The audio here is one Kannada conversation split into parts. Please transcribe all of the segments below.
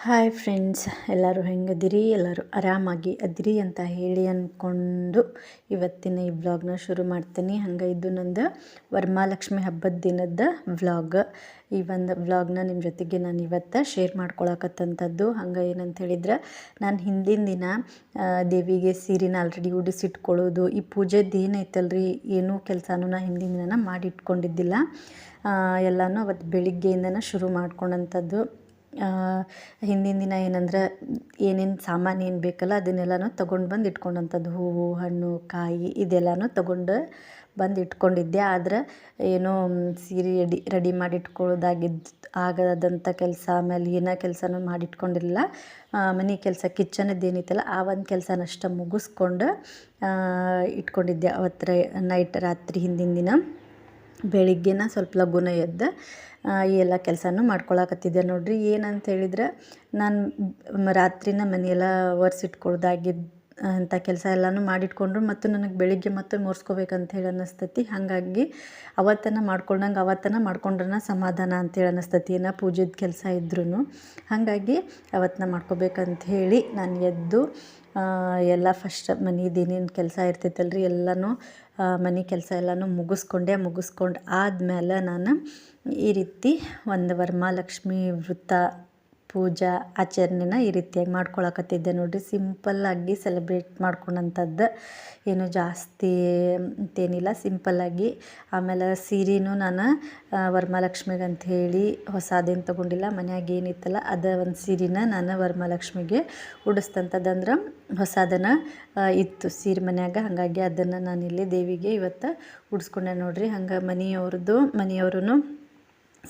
ಹಾಯ್ ಫ್ರೆಂಡ್ಸ್, ಎಲ್ಲರೂ ಹೆಂಗದಿರಿ? ಎಲ್ಲರೂ ಆರಾಮಾಗಿ ಅದಿರಿ ಅಂತ ಹೇಳಿ ಅಂದ್ಕೊಂಡು ಇವತ್ತಿನ ಈ ವ್ಲಾಗ್ನ ಶುರು ಮಾಡ್ತೀನಿ. ಹಂಗೆ ಇದು ನಂದು ವರಮಹಾಲಕ್ಷ್ಮಿ ಹಬ್ಬದ ದಿನದ ವ್ಲಾಗ್. ಈ ಒಂದು ವ್ಲಾಗ್ನ ನಿಮ್ಮ ಜೊತೆಗೆ ನಾನು ಇವತ್ತು ಶೇರ್ ಮಾಡ್ಕೊಳಕತ್ತಂಥದ್ದು. ಹಂಗೆ ಏನಂತ ಹೇಳಿದ್ರೆ, ನಾನು ಹಿಂದಿನ ದಿನ ದೇವಿಗೆ ಸೀರೆನ ಆಲ್ರೆಡಿ ಉಡಿಸಿಟ್ಕೊಳ್ಳೋದು, ಈ ಪೂಜೆದು ಏನೈತಲ್ರಿ, ಏನೂ ಕೆಲಸನೂ ನಾನು ಹಿಂದಿನ ದಿನ ಮಾಡಿಟ್ಕೊಂಡಿದ್ದಿಲ್ಲ. ಎಲ್ಲನೂ ಅವತ್ತು ಬೆಳಿಗ್ಗೆಯಿಂದನೇ ಶುರು ಮಾಡ್ಕೊಂಡಂಥದ್ದು. ಹಿಂದಿನ ದಿನ ಏನಂದ್ರೆ ಏನೇನು ಸಾಮಾನು ಏನು ಬೇಕಲ್ಲ ಅದನ್ನೆಲ್ಲನೂ ತೊಗೊಂಡು ಬಂದು ಇಟ್ಕೊಂಡಂಥದ್ದು. ಹೂವು, ಹಣ್ಣು, ಕಾಯಿ ಇದೆಲ್ಲನೂ ತೊಗೊಂಡು ಬಂದು ಇಟ್ಕೊಂಡಿದ್ದೆ. ಆದರೆ ಏನೋ ಸೀರೆ ರೆಡಿ ಮಾಡಿ ಆಗದಂಥ ಕೆಲಸ, ಆಮೇಲೆ ಏನೋ ಕೆಲಸನೂ ಮಾಡಿಟ್ಕೊಂಡಿರಲಿಲ್ಲ. ಮನೆ ಕೆಲಸ ಕಿಚನದ್ದು ಏನೈತಲ್ಲ ಆ ಒಂದು ಕೆಲಸನಷ್ಟ ಮುಗಿಸ್ಕೊಂಡು ಇಟ್ಕೊಂಡಿದ್ದೆ ಅವತ್ತು ರಾತ್ರಿ ಹಿಂದಿನ ದಿನ. ಬೆಳಿಗ್ಗೆನ ಸ್ವಲ್ಪ ಲಘುನ ಎದ್ದು ಈ ಎಲ್ಲ ಕೆಲಸನೂ ಮಾಡ್ಕೊಳಕತ್ತಿದ್ದೆ ನೋಡಿರಿ. ಏನಂತ ಹೇಳಿದ್ರೆ, ನಾನು ರಾತ್ರಿನ ಮನೆಯೆಲ್ಲ ಅಂಥ ಕೆಲಸ ಎಲ್ಲನೂ ಮಾಡಿಟ್ಕೊಂಡ್ರು ಮತ್ತು ನನಗೆ ಬೆಳಿಗ್ಗೆ ಮತ್ತೆ ಮುರ್ಸ್ಕೋಬೇಕಂತ ಹೇಳಿ ಅನ್ನಿಸ್ತೈತಿ. ಹಾಗಾಗಿ ಅವತ್ತನ್ನು ಮಾಡ್ಕೊಂಡ್ರೆ ಸಮಾಧಾನ ಅಂತೇಳಿ ಅನ್ನಿಸ್ತೈತಿ, ಏನೋ ಪೂಜೆದ ಕೆಲಸ ಇದ್ರೂ. ಹಾಗಾಗಿ ಅವತ್ತನ್ನ ಮಾಡ್ಕೋಬೇಕಂತ ಹೇಳಿ ನಾನು ಎದ್ದು ಎಲ್ಲ ಫಸ್ಟ್ ಮನೆದು ಏನೇನು ಕೆಲಸ ಇರ್ತೈತಲ್ರಿ ಎಲ್ಲನೂ ಮನೆ ಕೆಲಸ ಎಲ್ಲನೂ ಮುಗಿಸ್ಕೊಂಡು ಆದಮೇಲೆ ನಾನು ಈ ರೀತಿ ಒಂದು ವರಮಹಾಲಕ್ಷ್ಮಿ ವ್ರತ ಪೂಜಾ ಆಚರಣೆನ ಈ ರೀತಿಯಾಗಿ ಮಾಡ್ಕೊಳಕತ್ತಿದ್ದೆ ನೋಡಿರಿ. ಸಿಂಪಲ್ಲಾಗಿ ಸೆಲೆಬ್ರೇಟ್ ಮಾಡ್ಕೊಂಡಂಥದ್ದು, ಏನು ಜಾಸ್ತಿ ಅಂತೇನಿಲ್ಲ, ಸಿಂಪಲ್ಲಾಗಿ. ಆಮೇಲೆ ಸೀರೆನೂ ನಾನು ವರಮಹಾಲಕ್ಷ್ಮಿಗೆ ಅಂತ ಹೇಳಿ ಹೊಸದೇನು ತೊಗೊಂಡಿಲ್ಲ. ಮನ್ಯಾಗ ಏನಿತ್ತಲ್ಲ ಅದು ಒಂದು ಸೀರೆನ ನಾನು ವರಮಹಾಲಕ್ಷ್ಮಿಗೆ ಉಡಿಸ್ತಂಥದ್ದಂದ್ರೆ ಹೊಸದನ್ನು ಇತ್ತು ಸೀರೆ ಮನ್ಯಾಗ. ಹಾಗಾಗಿ ಅದನ್ನು ನಾನಿಲ್ಲಿ ದೇವಿಗೆ ಇವತ್ತು ಉಡಿಸ್ಕೊಂಡೆ ನೋಡಿರಿ. ಹಂಗೆ ಮನೆಯವರು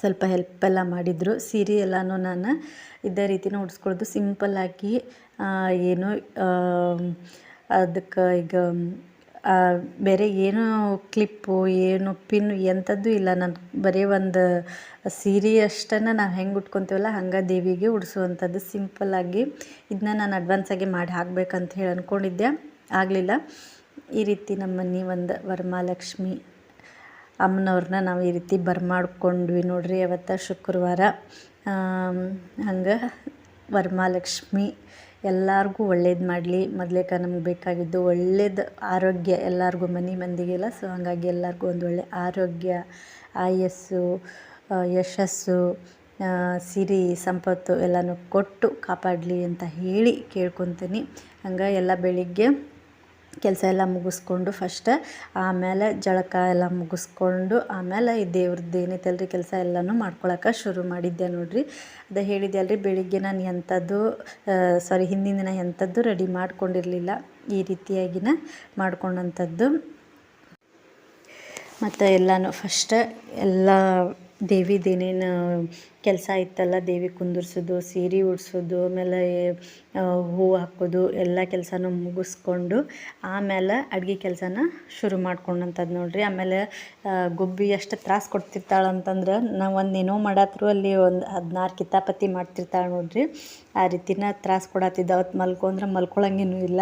ಸ್ವಲ್ಪ ಹೆಲ್ಪೆಲ್ಲ ಮಾಡಿದರು. ಸೀರೆ ಎಲ್ಲನೂ ನಾನು ಇದೇ ರೀತಿನೂ ಉಡಿಸ್ಕೊಳ್ಳೋದು ಸಿಂಪಲ್ಲಾಗಿ. ಏನು ಅದಕ್ಕೆ ಈಗ ಬೇರೆ ಏನೂ ಕ್ಲಿಪ್ಪು, ಏನು ಪಿನ್ನು ಎಂಥದ್ದು ಇಲ್ಲ. ನಾನು ಬರೀ ಒಂದು ಸೀರೆ ಅಷ್ಟನ್ನು ನಾವು ಹೆಂಗೆ ಉಟ್ಕೊತೀವಲ್ಲ ಹಂಗೆ ದೇವಿಗೆ ಉಡಿಸುವಂಥದ್ದು ಸಿಂಪಲ್ಲಾಗಿ. ಇದನ್ನ ನಾನು ಅಡ್ವಾನ್ಸಾಗಿ ಮಾಡಿ ಹಾಕಬೇಕಂತ ಹೇಳಿ ಅಂದ್ಕೊಂಡಿದ್ದೆ, ಆಗಲಿಲ್ಲ. ಈ ರೀತಿ ನಮ್ಮ ಮನೆ ಒಂದು ವರಮಹಾಲಕ್ಷ್ಮಿ ಅಮ್ಮನವ್ರನ್ನ ನಾವು ಈ ರೀತಿ ಬರಮಾಡ್ಕೊಂಡ್ವಿ ನೋಡ್ರಿ. ಅವತ್ತು ಶುಕ್ರವಾರ. ಹಂಗೆ ವರಮಹಾಲಕ್ಷ್ಮಿ ಎಲ್ಲರಿಗೂ ಒಳ್ಳೇದು ಮಾಡಲಿ. ಮೊದಲೇಕ ನಮ್ಗೆ ಬೇಕಾಗಿದ್ದು ಒಳ್ಳೇದು ಆರೋಗ್ಯ ಎಲ್ಲರಿಗೂ, ಮಂದಿಗೆಲ್ಲ. ಸೊ ಹಾಗಾಗಿ ಎಲ್ಲರಿಗೂ ಒಂದು ಒಳ್ಳೆ ಆರೋಗ್ಯ, ಆಯಸ್ಸು, ಯಶಸ್ಸು, ಸಿರಿ ಸಂಪತ್ತು ಎಲ್ಲನೂ ಕೊಟ್ಟು ಕಾಪಾಡಲಿ ಅಂತ ಹೇಳಿ ಕೇಳ್ಕೊತೀನಿ. ಹಂಗೆ ಎಲ್ಲ ಬೆಳಿಗ್ಗೆ ಕೆಲಸ ಎಲ್ಲ ಮುಗಿಸ್ಕೊಂಡು ಫಸ್ಟ್, ಆಮೇಲೆ ಜಳಕ ಎಲ್ಲ ಮುಗಿಸ್ಕೊಂಡು ಆಮೇಲೆ ಈ ದೇವ್ರದ್ದು ಏನೈತಲ್ರಿ ಕೆಲಸ ಎಲ್ಲನೂ ಮಾಡ್ಕೊಳಕ್ಕೆ ಶುರು ಮಾಡಿದ್ದೆ ನೋಡಿರಿ. ಅದು ಹೇಳಿದ್ದೆ ಅಲ್ರಿ, ಬೆಳಿಗ್ಗೆ ನಾನು ಹಿಂದಿನ ದಿನ ಎಂಥದ್ದು ರೆಡಿ ಮಾಡ್ಕೊಂಡಿರಲಿಲ್ಲ. ಈ ರೀತಿಯಾಗಿನ ಮಾಡ್ಕೊಂಡಂಥದ್ದು. ಮತ್ತು ಎಲ್ಲನೂ ಫಸ್ಟ್ ಎಲ್ಲ ದೇವಿದೇನೇನು ಕೆಲಸ ಇತ್ತಲ್ಲ, ದೇವಿ ಕುಂದರ್ಸೋದು, ಸೀರೆ ಉಡಿಸೋದು, ಆಮೇಲೆ ಹೂವು ಹಾಕೋದು ಎಲ್ಲ ಕೆಲಸನೂ ಮುಗಿಸ್ಕೊಂಡು ಆಮೇಲೆ ಅಡುಗೆ ಕೆಲಸನ ಶುರು ಮಾಡ್ಕೊಂಡಂಥದ್ದು ನೋಡಿರಿ. ಆಮೇಲೆ ಗುಬ್ಬಿ ಎಷ್ಟು ತ್ರಾಸು ಕೊಡ್ತಿರ್ತಾಳೆ ಅಂತಂದ್ರೆ, ನಾವು ಒಂದೇನೋ ಮಾಡತ್ರು ಅಲ್ಲಿ ಒಂದು 16 ಕಿತಾಪತಿ ಮಾಡ್ತಿರ್ತಾಳೆ ನೋಡಿರಿ. ಆ ರೀತಿನ ತ್ರಾಸು ಕೊಡತ್ತಿದ್ದ. ಅವತ್ತು ಮಲ್ಕೊಳಂಗೇನೂ ಇಲ್ಲ.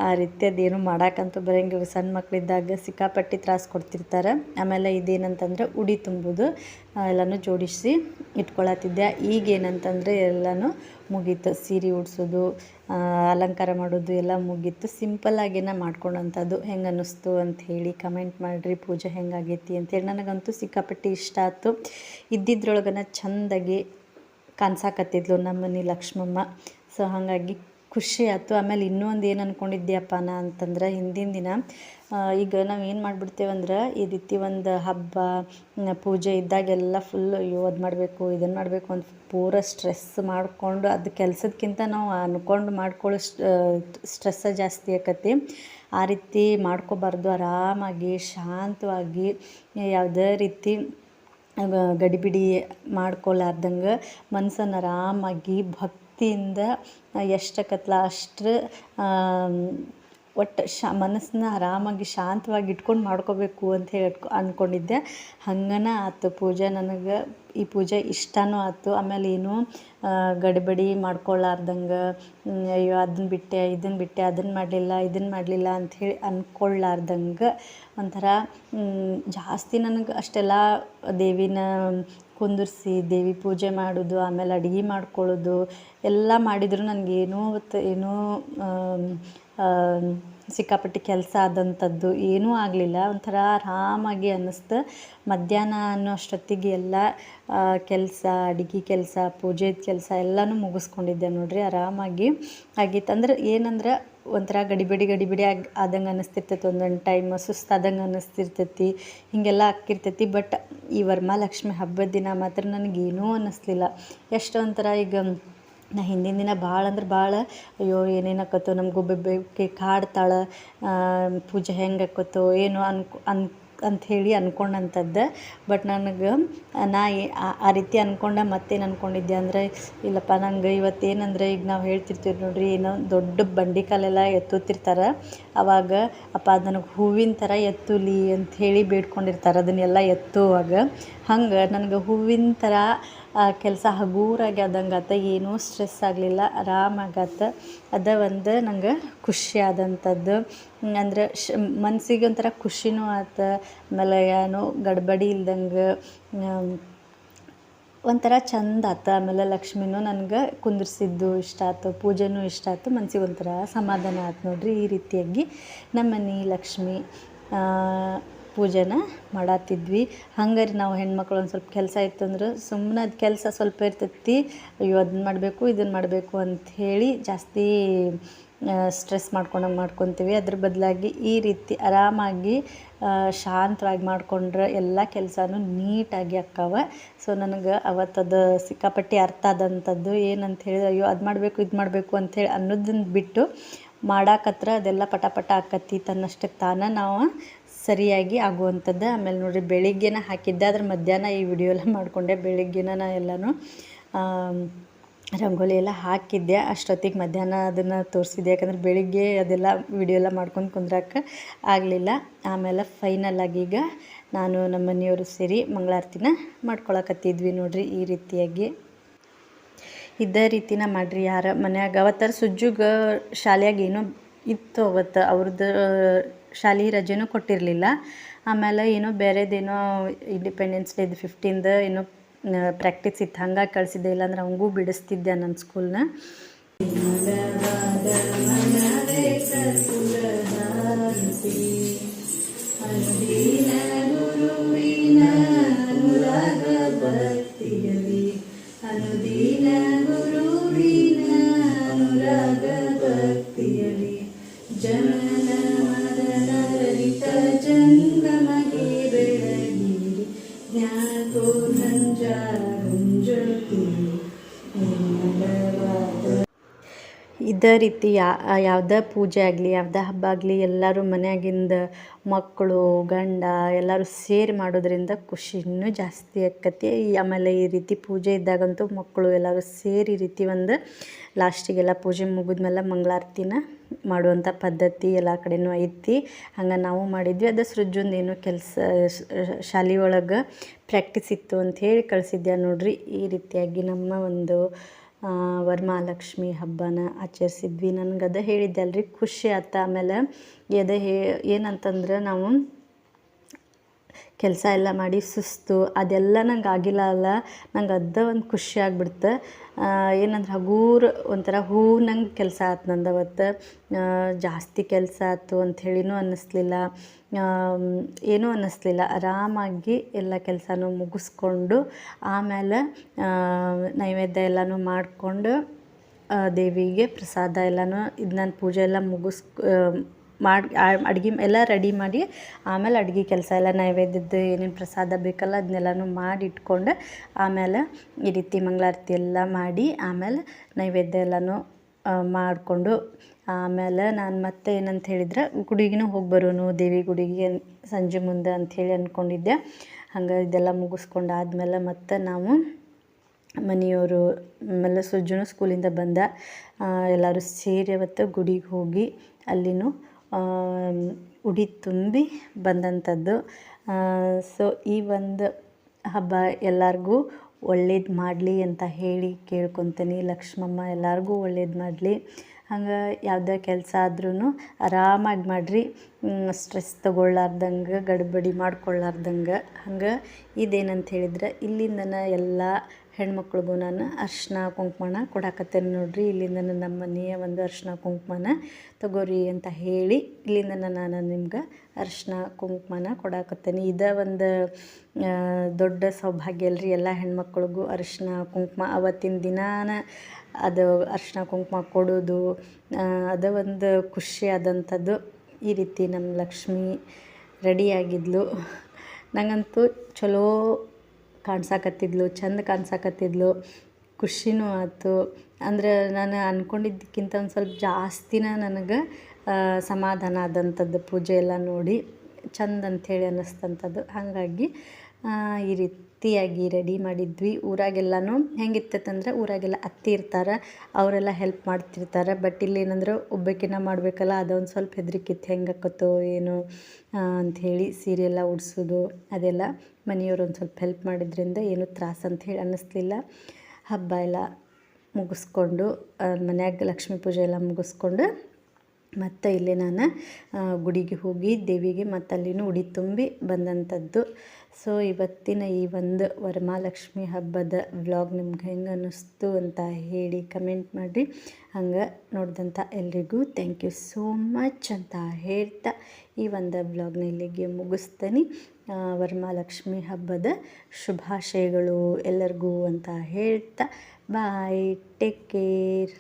ಆ ರೀತಿ ಅದೇನು ಮಾಡೋಕ್ಕಂತೂ ಬರೋಂಗಿಲ್ಲ. ಸಣ್ಣ ಮಕ್ಕಳಿದ್ದಾಗ ಸಿಕ್ಕಾಪಟ್ಟಿ ತ್ರಾಸು ಕೊಡ್ತಿರ್ತಾರೆ. ಆಮೇಲೆ ಇದೇನಂತಂದ್ರೆ ಉಡಿ ತುಂಬೋದು ಎಲ್ಲನೂ ಜೋಡಿಸಿ ಇಟ್ಕೊಳತ್ತಿದ್ದೆ. ಈಗೇನಂತಂದರೆ ಎಲ್ಲನೂ ಮುಗೀತು. ಸೀರೆ ಉಡಿಸೋದು, ಅಲಂಕಾರ ಮಾಡೋದು ಎಲ್ಲ ಮುಗೀತು. ಸಿಂಪಲ್ಲಾಗೇನ ಮಾಡ್ಕೊಂಡಂಥದ್ದು. ಹೆಂಗೆ ಅನ್ನಿಸ್ತು ಅಂಥೇಳಿ ಕಮೆಂಟ್ ಮಾಡಿರಿ. ಪೂಜೆ ಹೆಂಗಾಗೈತಿ ಅಂಥೇಳಿ. ನನಗಂತೂ ಸಿಕ್ಕಾಪಟ್ಟಿ ಇಷ್ಟ ಆಯ್ತು. ಇದ್ದಿದ್ರೊಳಗನ ಚೆಂದಾಗಿ ಕಾಣಿಸಾಕತ್ತಿದ್ಲು ನಮ್ಮ ಮನೆ ಲಕ್ಷ್ಮಮ್ಮ. ಸೊ ಹಾಗಾಗಿ ಖುಷಿ ಆಯ್ತು. ಆಮೇಲೆ ಇನ್ನೂ ಒಂದು ಏನು ಅಂದ್ಕೊಂಡಿದ್ಯಪ್ಪ ನಾ ಅಂತಂದ್ರೆ, ಹಿಂದಿನ ದಿನ ಈಗ ನಾವು ಏನು ಮಾಡಿಬಿಡ್ತೇವಂದ್ರೆ, ಈ ರೀತಿ ಒಂದು ಹಬ್ಬ ಪೂಜೆ ಇದ್ದಾಗೆಲ್ಲ ಫುಲ್ಲು ಅದು ಮಾಡಬೇಕು ಇದನ್ನು ಮಾಡಬೇಕು ಅಂತ ಪೂರ ಸ್ಟ್ರೆಸ್ ಮಾಡಿಕೊಂಡು, ಅದು ಕೆಲಸದ್ಕಿಂತ ನಾವು ಅಂದ್ಕೊಂಡು ಮಾಡ್ಕೊಳ್ಳೋ ಸ್ಟ್ರೆಸ್ಸೇ ಜಾಸ್ತಿ ಆಕತಿ. ಆ ರೀತಿ ಮಾಡ್ಕೋಬಾರ್ದು. ಆರಾಮಾಗಿ ಶಾಂತವಾಗಿ ಯಾವುದೇ ರೀತಿ ಗಡಿಬಿಡಿ ಮಾಡ್ಕೊಲಾರ್ದಂಗೆ ಮನಸ್ಸನ್ನು ಆರಾಮಾಗಿ ಭಕ್ತಿಯಿಂದ ಎಷ್ಟಕ್ಕತ್ಲ ಅಷ್ಟು ಒಟ್ಟು ಮನಸ್ಸನ್ನ ಆರಾಮಾಗಿ ಶಾಂತವಾಗಿ ಇಟ್ಕೊಂಡು ಮಾಡ್ಕೋಬೇಕು ಅಂತ ಹೇಳಿ ಅಂದ್ಕೊಂಡಿದ್ದೆ. ಹಂಗನ ಆಯ್ತು ಪೂಜೆ. ನನಗೆ ಈ ಪೂಜೆ ಇಷ್ಟನೂ ಆಯ್ತು. ಆಮೇಲೆ ಏನು ಗಡಿಬಿಡಿ ಮಾಡ್ಕೊಳ್ಳಾರ್ದಂಗೆ, ಅಯ್ಯೋ ಅದನ್ನು ಬಿಟ್ಟೆ ಅದನ್ನು ಮಾಡಲಿಲ್ಲ ಅಂಥೇಳಿ ಅಂದ್ಕೊಳ್ಳಾರ್ದಂಗೆ ಒಂಥರ ಜಾಸ್ತಿ ನನಗೆ ಅಷ್ಟೆಲ್ಲ ದೇವಿನ ಕುಂದಿರ್ಸಿ ದೇವಿ ಪೂಜೆ ಮಾಡೋದು, ಆಮೇಲೆ ಅಡುಗೆ ಮಾಡ್ಕೊಳ್ಳೋದು ಎಲ್ಲ ಮಾಡಿದ್ರು ನನಗೇನೋ ಏನೋ ಸಿಕ್ಕಾಪಟ್ಟೆ ಕೆಲಸ ಆದಂಥದ್ದು ಏನೂ ಆಗಲಿಲ್ಲ. ಒಂಥರ ಆರಾಮಾಗಿ ಅನ್ನಿಸ್ತು. ಮಧ್ಯಾಹ್ನ ಅನ್ನೋ ಅಷ್ಟೊತ್ತಿಗೆ ಎಲ್ಲ ಕೆಲಸ, ಅಡುಗೆ ಕೆಲಸ, ಪೂಜೆದ ಕೆಲಸ ಎಲ್ಲನೂ ಮುಗಿಸ್ಕೊಂಡಿದ್ದೆ ನೋಡಿರಿ. ಆರಾಮಾಗಿ ಆಗಿತ್ತು. ಅಂದ್ರೆ ಏನಂದ್ರೆ ಒಂಥರ ಗಡಿಬಿಡಿ ಆದಂಗೆ ಅನ್ನಿಸ್ತಿರ್ತೈತಿ, ಒಂದೊಂದು ಟೈಮ್ ಸುಸ್ತಾದಂಗೆ ಅನ್ನಿಸ್ತಿರ್ತೈತಿ, ಹೀಗೆಲ್ಲ ಆಕ್ಕಿರ್ತೈತಿ. ಬಟ್ ಈ ವರಮಹಾಲಕ್ಷ್ಮಿ ಹಬ್ಬದ ದಿನ ಮಾತ್ರ ನನಗೇನೂ ಅನ್ನಿಸ್ಲಿಲ್ಲ. ಎಷ್ಟು ಒಂಥರ ಈಗ ನಾ ಹಿಂದಿನ ದಿನ ಭಾಳ ಅಂದ್ರೆ ಭಾಳ ಅಯ್ಯೋ ಏನೇನು ಆಕತ್ತೋ, ನಮಗೂ ಒಬ್ಬೊಬ್ಬಾಕಿ ಕಾಡ್ತಾಳೆ, ಪೂಜೆ ಹೆಂಗೆ ಆಕತ್ತೋ ಏನೋ ಅಂಥೇಳಿ ಅಂದ್ಕೊಂಡಂಥದ್ದು. ಬಟ್ ನನಗೆ ನಾ ಆ ರೀತಿ ಅಂದ್ಕೊಂಡೆ. ಮತ್ತೇನು ಅಂದ್ಕೊಂಡಿದ್ದೆ ಅಂದರೆ, ಇಲ್ಲಪ್ಪ ನಂಗೆ ಇವತ್ತೇನಂದ್ರೆ ಈಗ ನಾವು ಹೇಳ್ತಿರ್ತೀವಿ ನೋಡಿರಿ, ಏನೋ ದೊಡ್ಡ ಬಂಡಿ ಕಾಲೆಲ್ಲ ಎತ್ತುತ್ತಿರ್ತಾರೆ. ಆವಾಗ ಅಪ್ಪ ಅದು ನನಗೆ ಹೂವಿನ ಥರ ಎತ್ತುಲಿ ಅಂಥೇಳಿ ಬೇಡ್ಕೊಂಡಿರ್ತಾರೆ ಅದನ್ನೆಲ್ಲ ಎತ್ತುವಾಗ. ಹಂಗೆ ನನಗೆ ಹೂವಿನ ಥರ ಕೆಲಸ ಹಗೂರಾಗಿ ಆದಂಗೆ ಆತ, ಏನೂ ಸ್ಟ್ರೆಸ್ ಆಗಲಿಲ್ಲ, ಆರಾಮಾಗತ್ತೆ. ಅದು ಒಂದು ನಂಗೆ ಖುಷಿ ಆದಂಥದ್ದು. ಅಂದ್ರೆ ಮನಸ್ಸಿಗೆ ಒಂಥರ ಖುಷಿನೂ ಆಯ್ತು. ಆಮೇಲೆ ಏನೋ ಗಡ್ಬಡಿ ಇಲ್ದಂಗೆ ಒಂಥರ ಚಂದ ಆಯ್ತು. ಆಮೇಲೆ ಲಕ್ಷ್ಮಿನೂ ನನಗೆ ಕುಂದಿರ್ಸಿದ್ದು ಇಷ್ಟ ಆಯ್ತು, ಪೂಜೆನೂ ಇಷ್ಟ ಆಯ್ತು, ಮನ್ಸಿಗೆ ಒಂಥರ ಸಮಾಧಾನ ಆಯ್ತು ನೋಡಿರಿ. ಈ ರೀತಿಯಾಗಿ ನಮ್ಮ ಮನೆ ಲಕ್ಷ್ಮಿ ಪೂಜೆನ ಮಾಡತ್ತಿದ್ವಿ. ಹಂಗಾರೆ ನಾವು ಹೆಣ್ಮಕ್ಳು ಒಂದು ಸ್ವಲ್ಪ ಕೆಲಸ ಇತ್ತು ಅಂದ್ರೆ ಸುಮ್ಮನೆ ಅದು ಕೆಲಸ ಸ್ವಲ್ಪ ಇರ್ತೈತಿ, ಅಯ್ಯೋ ಅದನ್ನ ಮಾಡಬೇಕು ಇದನ್ನು ಮಾಡಬೇಕು ಅಂಥೇಳಿ ಜಾಸ್ತಿ ಸ್ಟ್ರೆಸ್ ಮಾಡ್ಕೊತೀವಿ. ಅದ್ರ ಬದಲಾಗಿ ಈ ರೀತಿ ಆರಾಮಾಗಿ ಶಾಂತವಾಗಿ ಮಾಡಿಕೊಂಡ್ರೆ ಎಲ್ಲ ಕೆಲಸನೂ ನೀಟಾಗಿ ಆಕ್ಕಾವ. ಸೊ ನನಗೆ ಅವತ್ತದು ಸಿಕ್ಕಾಪಟ್ಟೆ ಅರ್ಥ ಆದಂಥದ್ದು ಏನಂತ ಹೇಳಿದ್ರೆ, ಅಯ್ಯೋ ಅದು ಮಾಡಬೇಕು ಇದು ಮಾಡಬೇಕು ಅಂಥೇಳಿ ಅನ್ನೋದನ್ನು ಬಿಟ್ಟು ಮಾಡಾಕತ್ರ ಅದೆಲ್ಲ ಪಟ ಆಕತ್ತಿ ತನ್ನಷ್ಟಕ್ಕೆ ತಾನೇ ನಾವು ಸರಿಯಾಗಿ ಆಗುವಂಥದ್ದು. ಆಮೇಲೆ ನೋಡಿರಿ ಬೆಳಿಗ್ಗೆನ ಹಾಕಿದ್ದೆ, ಅದ್ರ ಮಧ್ಯಾಹ್ನ ಈ ವಿಡಿಯೋ ಎಲ್ಲ ಮಾಡಿಕೊಂಡೆ. ಬೆಳಿಗ್ಗೆನ ನಾ ಎಲ್ಲನೂ ರಂಗೋಲಿ ಎಲ್ಲ ಹಾಕಿದ್ದೆ, ಅಷ್ಟೊತ್ತಿಗೆ ಮಧ್ಯಾಹ್ನ ಅದನ್ನು ತೋರಿಸಿದ್ದೆ. ಯಾಕಂದ್ರೆ ಬೆಳಿಗ್ಗೆ ಅದೆಲ್ಲ ವಿಡಿಯೋ ಎಲ್ಲ ಮಾಡ್ಕೊಂಡು ಕುಂದ್ರಕ್ಕೆ ಆಗಲಿಲ್ಲ. ಆಮೇಲೆ ಫೈನಲಾಗಿ ಈಗ ನಾನು ನಮ್ಮ ಮನೆಯವರು ಸೇರಿ ಮಂಗಳಾರತಿನ ಮಾಡ್ಕೊಳಕತ್ತಿದ್ವಿ ನೋಡಿರಿ. ಈ ರೀತಿಯಾಗಿ ಇದೇ ರೀತಿನ ಮಾಡಿರಿ ಯಾರ ಮನ್ಯಾಗ. ಅವತ್ತರ ಸುಜ್ಜುಗೆ ಶಾಲೆಯಾಗ ಏನೋ ಇತ್ತು, ಅವತ್ತು ಅವ್ರದ್ದು ಶಾಲೆ ರಜೆನೂ ಕೊಟ್ಟಿರಲಿಲ್ಲ. ಆಮೇಲೆ ಏನೋ ಬೇರೆದೇನೋ ಇಂಡಿಪೆಂಡೆನ್ಸ್ ಡೇದು 15th ಏನೋ ಪ್ರಾಕ್ಟೀಸ್ ಇತ್ತು, ಹಂಗಾಗಿ ಕಳಿಸಿದ್ದೆ. ಇಲ್ಲಾಂದ್ರೆ ಅವಂಗೂ ಬಿಡಿಸ್ತಿದ್ದೆ ನನ್ನ ಸ್ಕೂಲ್ನ. ಇದೇ ರೀತಿ ಯಾವುದೇ ಪೂಜೆ ಆಗಲಿ, ಯಾವುದೇ ಹಬ್ಬ ಆಗಲಿ, ಎಲ್ಲರೂ ಮನೆಯಾಗಿಂದ ಮಕ್ಕಳು ಗಂಡ ಎಲ್ಲರೂ ಸೇರಿ ಮಾಡೋದ್ರಿಂದ ಖುಷಿ ಇನ್ನೂ ಜಾಸ್ತಿ ಆಕ್ಕತಿ. ಆಮೇಲೆ ಈ ರೀತಿ ಪೂಜೆ ಇದ್ದಾಗಂತೂ ಮಕ್ಕಳು ಎಲ್ಲರೂ ಸೇರಿ ಈ ರೀತಿ ಒಂದು ಲಾಸ್ಟಿಗೆಲ್ಲ ಪೂಜೆ ಮುಗಿದ್ಮೇಲೆ ಮಂಗಳಾರತಿನ ಮಾಡುವಂಥ ಪದ್ಧತಿ ಎಲ್ಲ ಕಡೆನೂ ಐತಿ. ಹಂಗೆ ನಾವು ಮಾಡಿದ್ವಿ. ಅದು ಸೃಜುಂದು ಏನೋ ಕೆಲಸ ಶಾಲೆ ಒಳಗೆ ಪ್ರಾಕ್ಟೀಸ್ ಇತ್ತು ಅಂಥೇಳಿ ಕಳಿಸಿದ್ದೆ ನೋಡಿರಿ. ಈ ರೀತಿಯಾಗಿ ನಮ್ಮ ಒಂದು ವರಮಹಾಲಕ್ಷ್ಮಿ ಹಬ್ಬನ ಆಚರಿಸಿದ್ವಿ. ನನಗದ ಹೇಳಿದ್ದೆ ಅಲ್ರಿ, ಖುಷಿ ಆಯ್ತು. ಆಮೇಲೆ ಏನಂತಂದ್ರೆ ನಾವು ಕೆಲಸ ಎಲ್ಲ ಮಾಡಿ ಸುಸ್ತು ಅದೆಲ್ಲ ನಂಗೆ ಆಗಿಲ್ಲ ಅಲ್ಲ, ನಂಗೆ ಅದ ಒಂದು ಖುಷಿ ಆಗ್ಬಿಡ್ತು. ಏನಂದ್ರೆ ಹಗೂರು ಒಂಥರ ನಂಗೆ ಕೆಲಸ ಆಯ್ತು ನಂದು ಅವತ್ತು. ಜಾಸ್ತಿ ಕೆಲಸ ಆಯ್ತು ಅಂಥೇಳಿನೂ ಅನ್ನಿಸ್ಲಿಲ್ಲ, ಏನೂ ಅನ್ನಿಸ್ಲಿಲ್ಲ. ಆರಾಮಾಗಿ ಎಲ್ಲ ಕೆಲಸನೂ ಮುಗಿಸ್ಕೊಂಡು ಆಮೇಲೆ ನೈವೇದ್ಯ ಎಲ್ಲನೂ ಮಾಡಿಕೊಂಡು ದೇವಿಗೆ ಪ್ರಸಾದ ಎಲ್ಲನೂ ನಾನು ಪೂಜೆ ಎಲ್ಲ ಅಡುಗೆ ಎಲ್ಲ ರೆಡಿ ಮಾಡಿ ಆಮೇಲೆ ಅಡುಗೆ ಕೆಲಸ ಎಲ್ಲ ನೈವೇದ್ಯದ್ದು ಏನೇನು ಪ್ರಸಾದ ಬೇಕಲ್ಲ ಅದನ್ನೆಲ್ಲನೂ ಮಾಡಿ ಇಟ್ಕೊಂಡು ಆಮೇಲೆ ಈ ರೀತಿ ಮಂಗಳಾರತಿ ಎಲ್ಲ ಮಾಡಿ ಆಮೇಲೆ ನೈವೇದ್ಯ ಎಲ್ಲನೂ ಮಾಡಿಕೊಂಡು ಆಮೇಲೆ ನಾನು ಮತ್ತೆ ಏನಂತ ಹೇಳಿದ್ರೆ ಗುಡಿಗೂ ಹೋಗಿ ಬರೋನು, ದೇವಿ ಗುಡಿಗೆ ಸಂಜೆ ಮುಂದೆ ಅಂಥೇಳಿ ಅಂದ್ಕೊಂಡಿದ್ದೆ. ಹಂಗೆ ಇದೆಲ್ಲ ಮುಗಿಸ್ಕೊಂಡು ಆದಮೇಲೆ ಮತ್ತೆ ನಾವು ಮನೆಯವರು ಆಮೇಲೆ ಸುಜ್ಜುನು ಸ್ಕೂಲಿಂದ ಬಂದ, ಎಲ್ಲರೂ ಸೇರಿ ಅವತ್ತು ಗುಡಿಗೆ ಹೋಗಿ ಅಲ್ಲಿನೂ ಉಡಿ ತುಂಬಿ ಬಂದಂಥದ್ದು. ಸೊ ಈ ಒಂದು ಹಬ್ಬ ಎಲ್ಲರಿಗೂ ಒಳ್ಳೇದು ಮಾಡಲಿ ಅಂತ ಹೇಳಿ ಕೇಳ್ಕೊತೀನಿ. ಲಕ್ಷ್ಮಮ್ಮ ಎಲ್ಲರಿಗೂ ಒಳ್ಳೇದು ಮಾಡಲಿ. ಹಂಗೆ ಯಾವುದೇ ಕೆಲಸ ಆದ್ರೂ ಆರಾಮಾಗಿ ಮಾಡಿರಿ, ಸ್ಟ್ರೆಸ್ ತೊಗೊಳ್ಳಾರ್ದಂಗೆ, ಗಡ್ಬಡಿ ಮಾಡ್ಕೊಳ್ಳಾರ್ದಂಗೆ. ಹಂಗೆ ಇದೇನಂತ ಹೇಳಿದ್ರೆ ಇಲ್ಲಿಂದನೇ ಎಲ್ಲ ಹೆಣ್ಮಕ್ಳಿಗೂ ನಾನು ಅರ್ಶಿನ ಕುಂಕುಮನ ಕೊಡಾಕತ್ತೇನೆ ನೋಡಿರಿ. ಇಲ್ಲಿಂದ ನಮ್ಮ ಮನೆಯ ಒಂದು ಅರ್ಶಿನ ಕುಂಕುಮನ ತಗೋರಿ ಅಂತ ಹೇಳಿ ಇಲ್ಲಿಂದ ನಾನು ನಿಮ್ಗೆ ಅರ್ಶಿನ ಕುಂಕುಮನ ಕೊಡಾಕತ್ತೇನೆ. ಇದೇ ಒಂದು ದೊಡ್ಡ ಸೌಭಾಗ್ಯ ಅಲ್ರಿ ಎಲ್ಲ ಹೆಣ್ಮಕ್ಳಿಗೂ. ಅರಿಶಿನ ಕುಂಕುಮ ಅವತ್ತಿನ ದಿನಾನ ಅದು ಅರಿಶಿನ ಕುಂಕುಮ ಕೊಡೋದು ಅದು ಒಂದು ಖುಷಿ ಆದಂಥದ್ದು. ಈ ರೀತಿ ನಮ್ಮ ಲಕ್ಷ್ಮಿ ರೆಡಿಯಾಗಿದ್ಲು. ನನಗಂತೂ ಚಲೋ ಕಾಣ್ಸಾಕತ್ತಿದ್ಲು, ಚಂದ ಕಾಣ್ಸಾಕತ್ತಿದ್ಲು, ಖುಷಿನೂ ಆಯ್ತು. ಅಂದ್ರೆ ನಾನು ಅಂದ್ಕೊಂಡಿದ್ದಕ್ಕಿಂತ ಒಂದು ಸ್ವಲ್ಪ ಜಾಸ್ತಿನ ನನಗೆ ಸಮಾಧಾನ ಆದಂಥದ್ದು ಪೂಜೆ ಎಲ್ಲ ನೋಡಿ ಚಂದ ಅಂಥೇಳಿ ಅನ್ನಿಸ್ತಂಥದ್ದು. ಹಾಗಾಗಿ ಈ ರೀತಿಯಾಗಿ ರೆಡಿ ಮಾಡಿದ್ವಿ. ಊರಾಗೆಲ್ಲನೂ ಹೆಂಗಿರ್ತೈತಂದ್ರೆ ಊರಾಗೆಲ್ಲ ಅತ್ತಿ ಇರ್ತಾರೆ, ಅವರೆಲ್ಲ ಹೆಲ್ಪ್ ಮಾಡ್ತಿರ್ತಾರೆ. ಬಟ್ ಇಲ್ಲಿ ಏನಂದ್ರೆ ಒಬ್ಬಾಕಿನ ಮಾಡಬೇಕಲ್ಲ, ಅದೊಂದು ಸ್ವಲ್ಪ ಹೆದರಿಕೆ ಇತ್ತು, ಹೆಂಗಾಕತ್ತೋ ಏನೋ ಅಂಥೇಳಿ. ಸೀರೆ ಎಲ್ಲ ಉಡ್ಸೋದು ಅದೆಲ್ಲ ಮನೆಯವ್ರು ಒಂದು ಸ್ವಲ್ಪ ಹೆಲ್ಪ್ ಮಾಡಿದ್ರಿಂದ ಏನೂ ತ್ರಾಸ ಅಂಥೇಳಿ ಅನ್ನಿಸ್ಲಿಲ್ಲ. ಹಬ್ಬ ಎಲ್ಲ ಮುಗಿಸ್ಕೊಂಡು ಮನ್ಯಾಗ ಲಕ್ಷ್ಮೀ ಪೂಜೆ ಎಲ್ಲ ಮುಗಿಸ್ಕೊಂಡು ಮತ್ತು ಇಲ್ಲಿ ನಾನು ಗುಡಿಗೆ ಹೋಗಿ ದೇವಿಗೆ ಮತ್ತು ಅಲ್ಲಿನೂ ಉಡಿ ತುಂಬಿ ಬಂದಂಥದ್ದು. ಸೊ ಇವತ್ತಿನ ಈ ಒಂದು ವರಮಹಾಲಕ್ಷ್ಮಿ ಹಬ್ಬದ ವ್ಲಾಗ್ ನಿಮ್ಗೆ ಹೆಂಗೆ ಅನ್ನಿಸ್ತು ಅಂತ ಹೇಳಿ ಕಮೆಂಟ್ ಮಾಡಿರಿ. ಹಂಗೆ ನೋಡಿದಂಥ ಎಲ್ರಿಗೂ ಥ್ಯಾಂಕ್ ಯು ಸೋ ಮಚ್ ಅಂತ ಹೇಳ್ತಾ ಈ ಒಂದು ವ್ಲಾಗ್ನ ಇಲ್ಲಿಗೆ ಮುಗಿಸ್ತೀನಿ. ವರಮಹಾಲಕ್ಷ್ಮಿ ಹಬ್ಬದ ಶುಭಾಶಯಗಳು ಎಲ್ಲರಿಗೂ ಅಂತ ಹೇಳ್ತಾ ಬಾಯ್, ಟೇಕ್ ಕೇರ್.